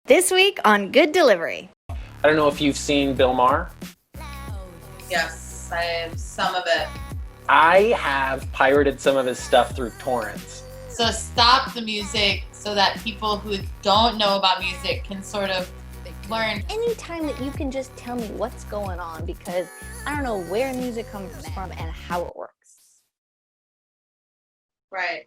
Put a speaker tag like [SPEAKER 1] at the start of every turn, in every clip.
[SPEAKER 1] This week on Good Delivery.
[SPEAKER 2] I don't know if you've seen Bill Maher.
[SPEAKER 3] Yes, I have some of it.
[SPEAKER 2] I have pirated some of his stuff through torrents.
[SPEAKER 3] So stop the music so that people who don't know about music can sort of learn.
[SPEAKER 1] Anytime that you can just tell me what's going on, because I don't know where music comes from and how it works.
[SPEAKER 3] Right.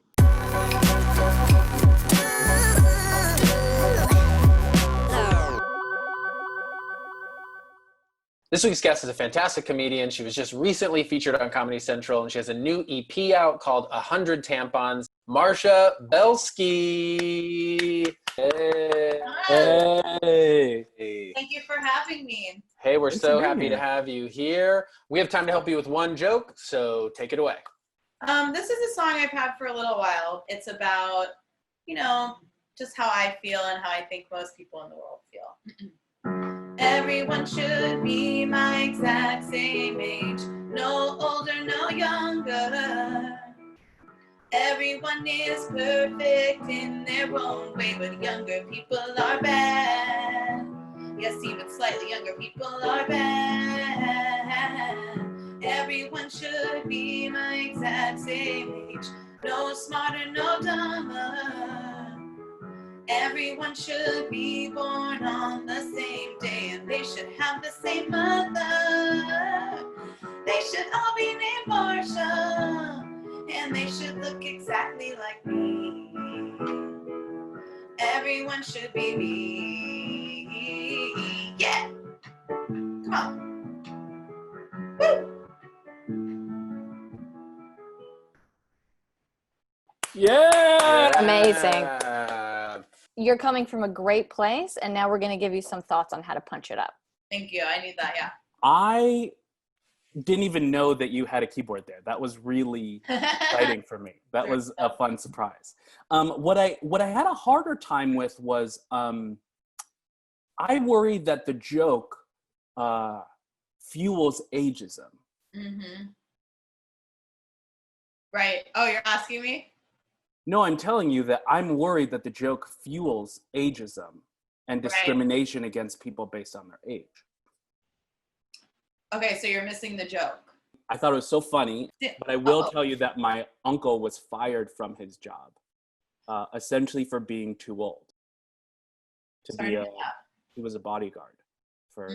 [SPEAKER 2] This week's guest is a fantastic comedian. She was just recently featured on Comedy Central, and she has a new EP out called 100 Tampons. Marcia Belsky. Hey. Hey.
[SPEAKER 3] Thank you for having me.
[SPEAKER 2] Hey, we're so happy to have you here. We have time to help you with one joke, so take it away.
[SPEAKER 3] This is a song I've had for a little while. It's about, just how I feel and how I think most people in the world feel. Everyone should be my exact same age. No older, no younger. Everyone is perfect in their own way, but younger people are bad. Yes, even slightly younger people are bad. Everyone should be my exact same age. No smarter, no dumber. Everyone should be born on the same day, and they should have the same mother. They should all be named Marcia, and they should look exactly like me. Everyone should be me. Yeah! Come on. Woo!
[SPEAKER 2] Yeah!
[SPEAKER 1] Amazing. You're coming from a great place, and now we're going to give you some thoughts on how to punch it up.
[SPEAKER 3] Thank you. I need that, yeah.
[SPEAKER 4] I didn't even know that you had a keyboard there. That was really exciting for me. That was a fun surprise. What I had a harder time with was I worry that the joke fuels ageism.
[SPEAKER 3] Mm-hmm. Right. Oh, you're asking me?
[SPEAKER 4] No, I'm telling you that I'm worried that the joke fuels ageism and discrimination against people based on their age.
[SPEAKER 3] Okay, so you're missing the joke.
[SPEAKER 4] I thought it was so funny, but I will tell you that my uncle was fired from his job, essentially for being too old. He was a bodyguard for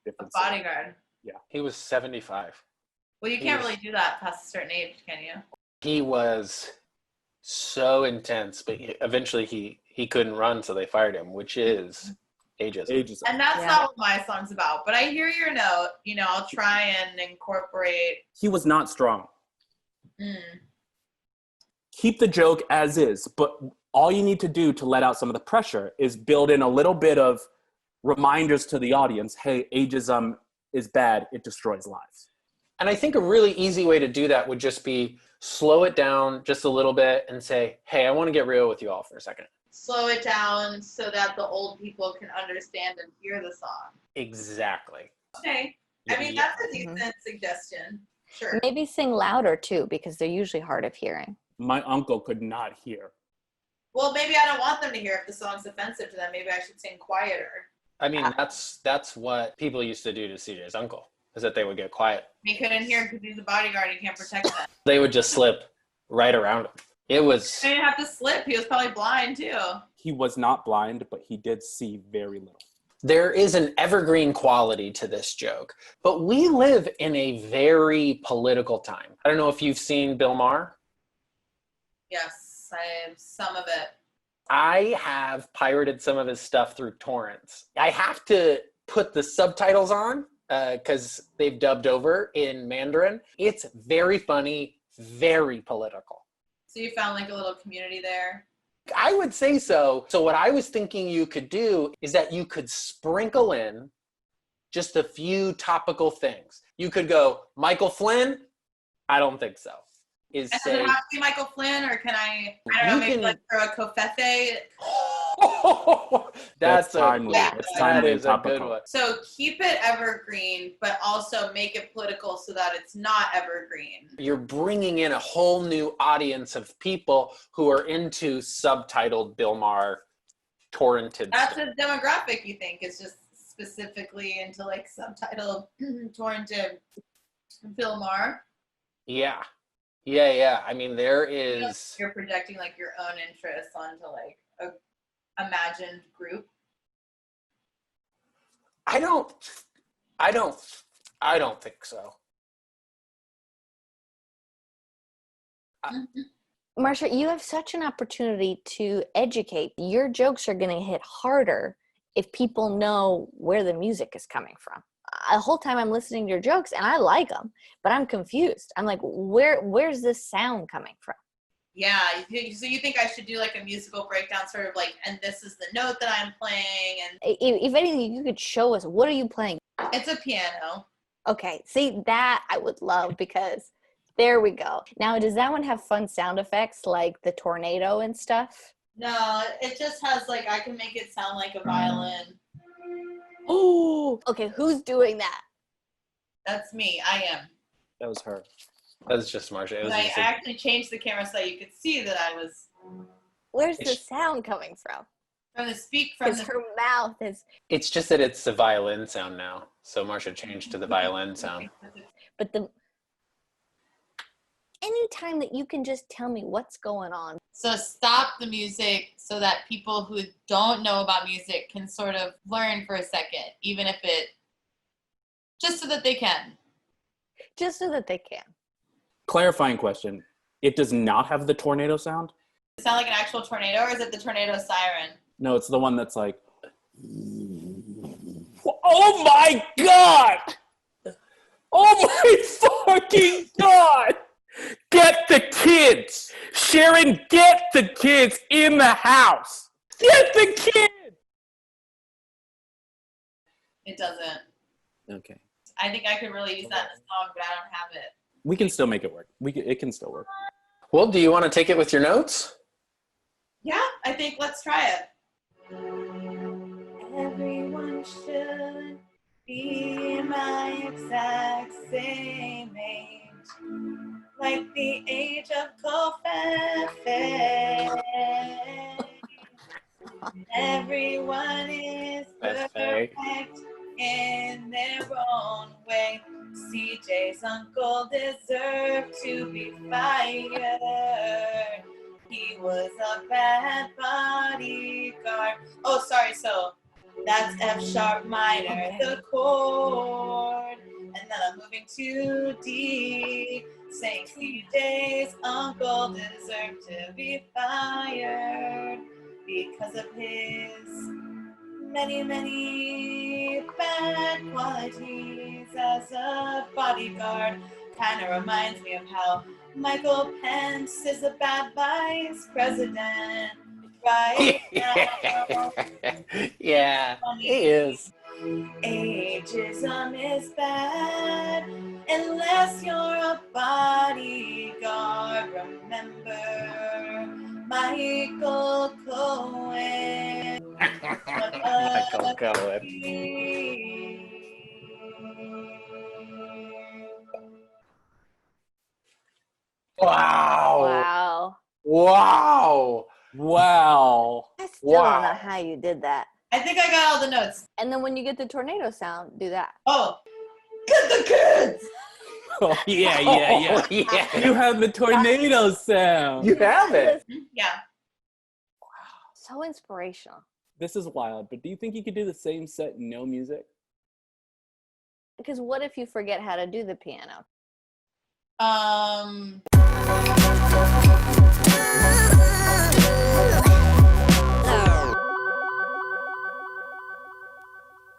[SPEAKER 4] different.
[SPEAKER 3] A bodyguard.
[SPEAKER 4] Yeah.
[SPEAKER 2] He was 75.
[SPEAKER 3] Well, you can't really do that past a certain age, can you?
[SPEAKER 2] He was so intense, but eventually he couldn't run, so they fired him, which is ageism.
[SPEAKER 3] And that's not what my song's about. But I hear your note. I'll try and incorporate.
[SPEAKER 4] He was not strong. Keep the joke as is, but all you need to do to let out some of the pressure is build in a little bit of reminders to the audience. Hey, ageism is bad. It destroys lives.
[SPEAKER 2] And I think a really easy way to do that would just be slow it down just a little bit and say, hey, I want to get real with you all for a second.
[SPEAKER 3] Slow it down so that the old people can understand and hear the song.
[SPEAKER 2] Exactly.
[SPEAKER 3] Okay. I mean, that's a decent suggestion. Sure.
[SPEAKER 1] Maybe sing louder, too, because they're usually hard of hearing.
[SPEAKER 4] My uncle could not hear.
[SPEAKER 3] Well, maybe I don't want them to hear if the song's offensive to them. Maybe I should sing quieter.
[SPEAKER 2] I mean, that's what people used to do to CJ's uncle, is that they would get quiet.
[SPEAKER 3] He couldn't hear because he's a bodyguard. He can't protect them.
[SPEAKER 2] They would just slip right around him. It was...
[SPEAKER 3] He didn't have to slip. He was probably blind, too.
[SPEAKER 4] He was not blind, but he did see very little.
[SPEAKER 2] There is an evergreen quality to this joke, but we live in a very political time. I don't know if you've seen Bill Maher.
[SPEAKER 3] Yes, I have some of it.
[SPEAKER 2] I have pirated some of his stuff through torrents. I have to put the subtitles on because they've dubbed over in Mandarin. It's very funny, very political.
[SPEAKER 3] So you found like a little community there?
[SPEAKER 2] I would say so. So what I was thinking you could do is that you could sprinkle in just a few topical things. You could go, Michael Flynn? I don't think so.
[SPEAKER 3] Does it have to be Michael Flynn, or can I don't know, maybe like throw a covfefe?
[SPEAKER 2] That's
[SPEAKER 4] timely. That's timely and topical.
[SPEAKER 3] So keep it evergreen, but also make it political so that it's not evergreen.
[SPEAKER 2] You're bringing in a whole new audience of people who are into subtitled Bill Maher torrented
[SPEAKER 3] That's
[SPEAKER 2] stuff.
[SPEAKER 3] a demographic you think is just specifically into like subtitled torrented film are.
[SPEAKER 2] Yeah. I mean, there is.
[SPEAKER 3] You're projecting like your own interests onto like a imagined group.
[SPEAKER 2] I don't think so.
[SPEAKER 1] Marcia, you have such an opportunity to educate. Your jokes are going to hit harder if people know where the music is coming from. The whole time I'm listening to your jokes and I like them, but I'm confused. I'm like, where's this sound coming from?
[SPEAKER 3] Yeah, so you think I should do like a musical breakdown, sort of like, and this is the note that I'm playing, and
[SPEAKER 1] If anything, you could show us, what are you playing?
[SPEAKER 3] it's a piano.
[SPEAKER 1] Okay, see, that I would love, because there we go. Now, does that one have fun sound effects like the tornado and stuff?
[SPEAKER 3] No, it just has like, I can make it sound like a violin.
[SPEAKER 1] Oh, okay, who's doing that?
[SPEAKER 3] That's me. I am.
[SPEAKER 4] That was her.
[SPEAKER 2] That was just Marcia. It
[SPEAKER 3] But
[SPEAKER 2] was
[SPEAKER 3] I
[SPEAKER 2] just
[SPEAKER 3] actually changed the camera so that you could see that I was
[SPEAKER 1] Where's the sound coming from?
[SPEAKER 3] from the
[SPEAKER 1] Because her mouth is,
[SPEAKER 2] it's just that it's a violin sound now. So Marcia changed to the violin sound.
[SPEAKER 1] but anytime that you can just tell me what's going on.
[SPEAKER 3] So stop the music so that people who don't know about music can sort of learn for a second, even if it, just so that they can.
[SPEAKER 1] Just so that they can.
[SPEAKER 4] Clarifying question. It does not have the tornado sound?
[SPEAKER 3] Does it sound like an actual tornado, or is it the tornado siren?
[SPEAKER 4] No, it's the one that's like, oh my God! Oh my fucking God! Get the kids! Sharon, get the kids in the house! Get the kids!
[SPEAKER 3] It doesn't.
[SPEAKER 4] Okay.
[SPEAKER 3] I think I could really use that in a song, but I don't have it.
[SPEAKER 4] We can still make it work. It can still work.
[SPEAKER 2] Well, do you want to take it with your notes?
[SPEAKER 3] Yeah, I think let's try it. Everyone should be my exact same age, like the age of Covfefe. Everyone is perfect in their own way. CJ's uncle deserved to be fired. He was a bad bodyguard. Oh, sorry, so that's F sharp minor, the chord. And then I'm moving to D, saying CJ's uncle deserved to be fired because of his many, many bad qualities as a bodyguard. Kind of reminds me of how Michael Pence is a bad vice president right now.
[SPEAKER 2] Yeah, he is.
[SPEAKER 3] Ageism is bad unless you're a bodyguard. Remember Michael Cohen.
[SPEAKER 2] Michael Cohen. Wow.
[SPEAKER 1] Wow.
[SPEAKER 4] Wow.
[SPEAKER 1] I still don't
[SPEAKER 2] Wow.
[SPEAKER 1] know how you did that.
[SPEAKER 3] I think I got all the notes.
[SPEAKER 1] And then when you get the tornado sound, do that.
[SPEAKER 3] Oh, get the kids!
[SPEAKER 4] Oh, yeah.
[SPEAKER 2] Oh, yeah.
[SPEAKER 4] You have the tornado sound.
[SPEAKER 2] You have it.
[SPEAKER 3] Yeah.
[SPEAKER 1] So inspirational.
[SPEAKER 4] This is wild, but do you think you could do the same set no music?
[SPEAKER 1] Because what if you forget how to do the piano?